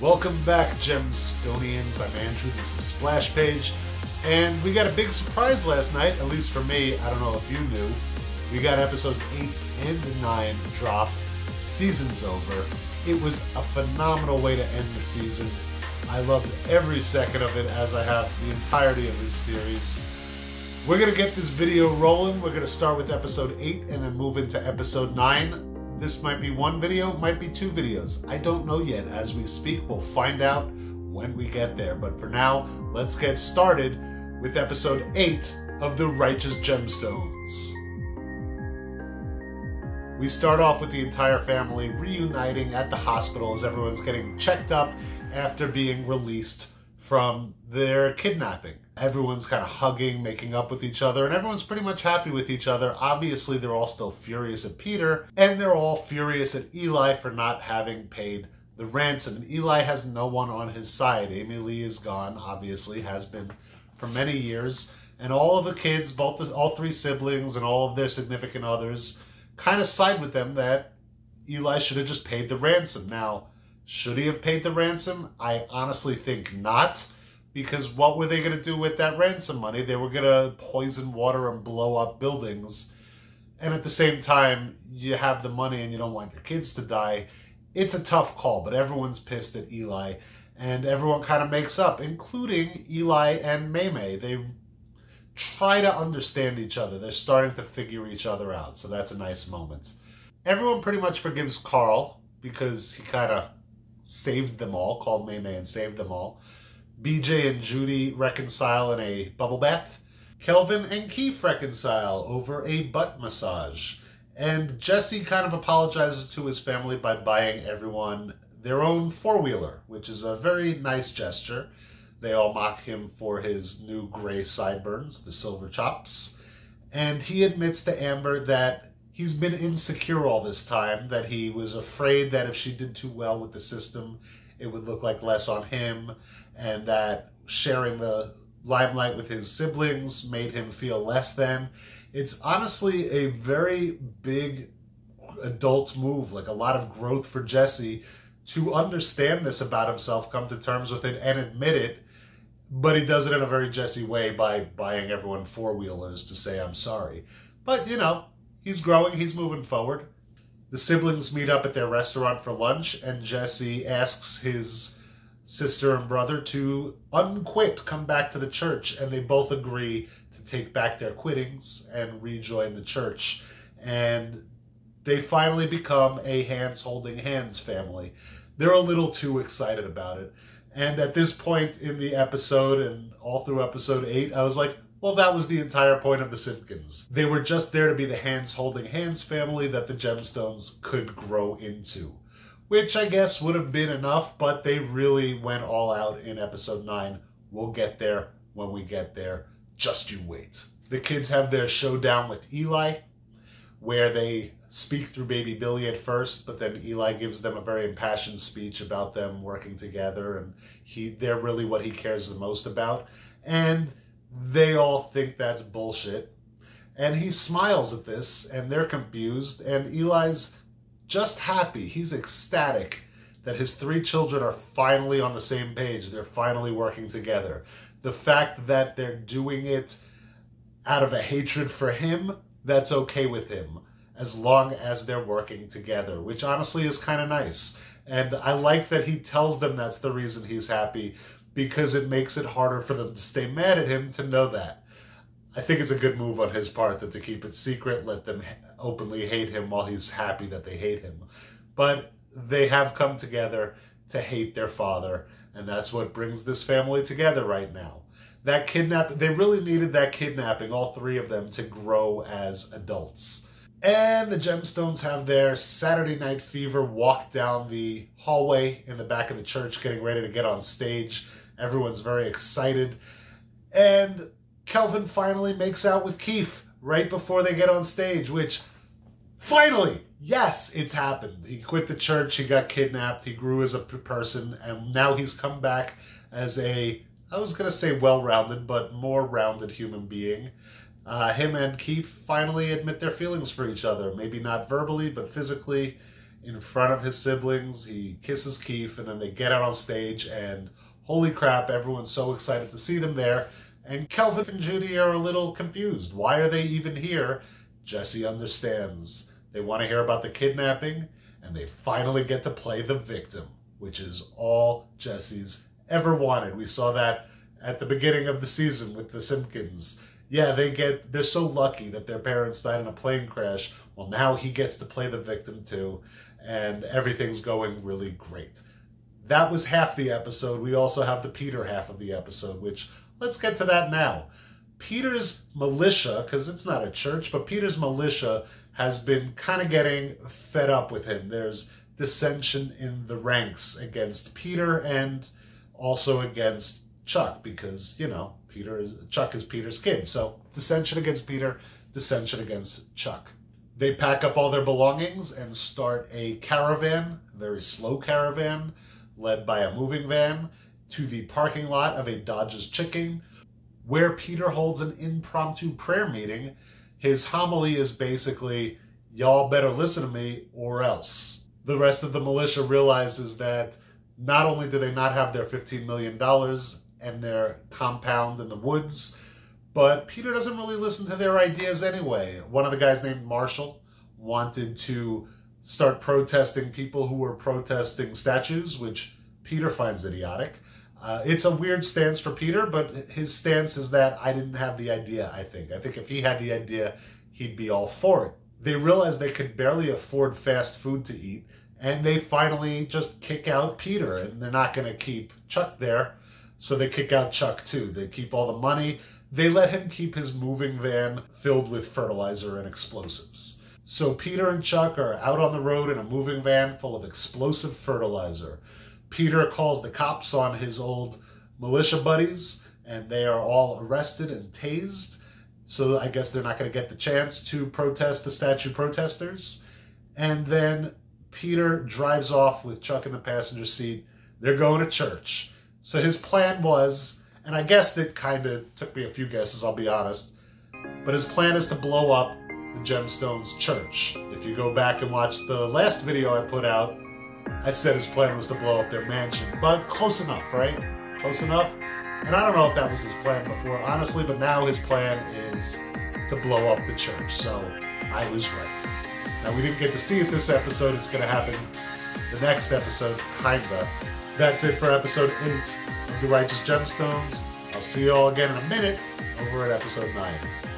Welcome back, Gemstonians. I'm Andrew, this is Splash Page, and we got a big surprise last night, at least for me. I don't know if you knew. We got episodes 8 and 9 dropped. Season's over. It was a phenomenal way to end the season. I loved every second of it, as I have the entirety of this series. We're going to get this video rolling. We're going to start with episode 8 and then move into episode 9. This might be one video, might be two videos. I don't know yet. As we speak, we'll find out when we get there. But for now, let's get started with episode 8 of the Righteous Gemstones. We start off with the entire family reuniting at the hospital as everyone's getting checked up after being released from their kidnapping. Everyone's kind of hugging, making up with each other, and everyone's pretty much happy with each other. Obviously, they're all still furious at Peter, and they're all furious at Eli for not having paid the ransom. And Eli has no one on his side. Amy Lee is gone, obviously, has been for many years. And all of the kids, all three siblings and all of their significant others, kind of side with them that Eli should have just paid the ransom. Now, should he have paid the ransom? I honestly think not. Because what were they going to do with that ransom money? They were going to poison water and blow up buildings. And at the same time, you have the money and you don't want your kids to die. It's a tough call, but everyone's pissed at Eli. And everyone kind of makes up, including Eli and Maymay. They try to understand each other. They're starting to figure each other out. So that's a nice moment. Everyone pretty much forgives Carl because he kind of saved them all, called Maymay and saved them all. BJ and Judy reconcile in a bubble bath. Kelvin and Keith reconcile over a butt massage. And Jesse kind of apologizes to his family by buying everyone their own four-wheeler, which is a very nice gesture. They all mock him for his new gray sideburns, the silver chops. And he admits to Amber that he's been insecure all this time, that he was afraid that if she did too well with the system, it would look like less on him, and that sharing the limelight with his siblings made him feel less than. It's honestly a very big adult move, like a lot of growth for Jesse to understand this about himself, come to terms with it, and admit it. But he does it in a very Jesse way by buying everyone four-wheelers to say, I'm sorry. But, you know, he's growing, he's moving forward. The siblings meet up at their restaurant for lunch, and Jesse asks his sister and brother to unquit, come back to the church, and they both agree to take back their quittings and rejoin the church. And they finally become a hands-holding-hands family. They're a little too excited about it. And at this point in the episode, and all through episode 8, I was like, well, that was the entire point of the Simpkins. They were just there to be the hands-holding-hands family that the Gemstones could grow into. Which I guess would have been enough, but they really went all out in episode 9. We'll get there when we get there. Just you wait. The kids have their showdown with Eli, where they speak through baby Billy at first, but then Eli gives them a very impassioned speech about them working together, and they're really what he cares the most about. And they all think that's bullshit. And he smiles at this, and they're confused, and Eli's just happy. He's ecstatic that his three children are finally on the same page. They're finally working together. The fact that they're doing it out of a hatred for him, that's okay with him, as long as they're working together, which honestly is kind of nice. And I like that he tells them that's the reason he's happy, because it makes it harder for them to stay mad at him to know that. I think it's a good move on his part to keep it secret, let them openly hate him while he's happy that they hate him. But they have come together to hate their father, and that's what brings this family together right now. That they really needed that kidnapping, all three of them, to grow as adults. And the Gemstones have their Saturday Night Fever walk down the hallway in the back of the church, getting ready to get on stage. Everyone's very excited. And Kelvin finally makes out with Keith right before they get on stage, which, finally, yes, it's happened. He quit the church, he got kidnapped, he grew as a person, and now he's come back as a, I was going to say well-rounded, but more rounded human being. Him and Keith finally admit their feelings for each other. Maybe not verbally, but physically. in front of his siblings. He kisses Keith, and then they get out on stage, and holy crap, everyone's so excited to see them there. And Kelvin and Judy are a little confused. Why are they even here? Jesse understands. They want to hear about the kidnapping, and they finally get to play the victim, which is all Jesse's ever wanted. We saw that at the beginning of the season with the Simpkins. Yeah, they're so lucky that their parents died in a plane crash. Well, now he gets to play the victim too, and everything's going really great. That was half the episode. We also have the Peter half of the episode, which, let's get to that now. Peter's militia, because it's not a church, but Peter's militia has been kind of getting fed up with him. There's dissension in the ranks against Peter and also against Chuck, because, you know, Chuck is Peter's kid. So dissension against Peter, dissension against Chuck. They pack up all their belongings and start a caravan, a very slow caravan, led by a moving van, to the parking lot of a Dodge's Chicken, where Peter holds an impromptu prayer meeting. His homily is basically, y'all better listen to me or else. The rest of the militia realizes that not only do they not have their $15 million and their compound in the woods, but Peter doesn't really listen to their ideas anyway. One of the guys named Marshall wanted to start protesting people who were protesting statues, which Peter finds idiotic. It's a weird stance for Peter, but his stance is that I didn't have the idea, I think. I think if he had the idea, he'd be all for it. They realize they could barely afford fast food to eat, and they finally just kick out Peter, and they're not going to keep Chuck there, so they kick out Chuck too. They keep all the money. They let him keep his moving van filled with fertilizer and explosives. So Peter and Chuck are out on the road in a moving van full of explosive fertilizer. Peter calls the cops on his old militia buddies, and they are all arrested and tased. So I guess they're not going to get the chance to protest the statue protesters. And then Peter drives off with Chuck in the passenger seat. They're going to church. So his plan was, and I guessed it kind of took me a few guesses, I'll be honest, but his plan is to blow up the Gemstones church. If you go back and watch the last video I put out, I said his plan was to blow up their mansion, but close enough, right? Close enough. And I don't know if that was his plan before, honestly, but now his plan is to blow up the church, so I was right. Now, we didn't get to see it this episode. It's going to happen the next episode, kinda. That's it for episode 8 of The Righteous Gemstones. I'll see you all again in a minute over at episode 9.